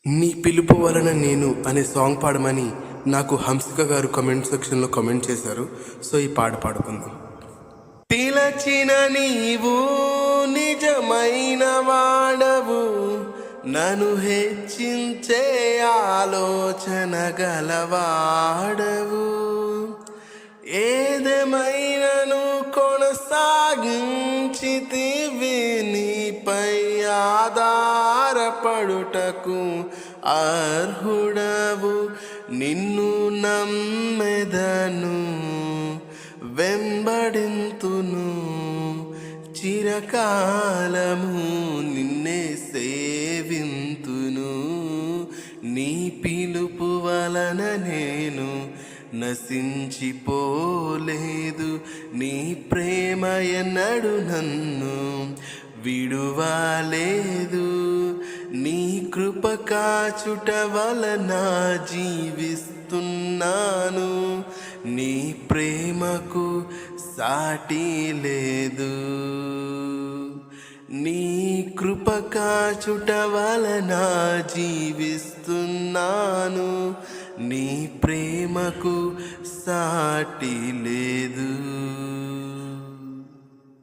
నీ పిలుపు వలన నేను అనే సాంగ్ పాడమని నాకు హంసిక గారు కామెంట్ సెక్షన్లో కామెంట్ చేశారు. సో ఈ పాట పాడుకుందాం. పిలచిన నీవు నిజమైన వాడవు, నన్ను హెచ్చించే ఆలోచన గలవాడవు. ఏదేమైనను కొనసాగించితివి, నీపై ఆధారపడుటకు అర్హుడవు. నిన్ను నమ్మెదను, వెంబడింతును, చిరకాలము నిన్నే సేవింతును. నీ పిలుపు వలన నేను నశించిపోలేదు, నీ ప్రేమ ఎన్నడు నన్ను విడువలేదు. నీ కృప కాచుట వలన జీవిస్తున్నాను, నీ ప్రేమకు సాటి లేదు. నీ కృప కాచుట వలన జీవిస్తున్నాను, నీ ప్రేమకు సాటి లేదు.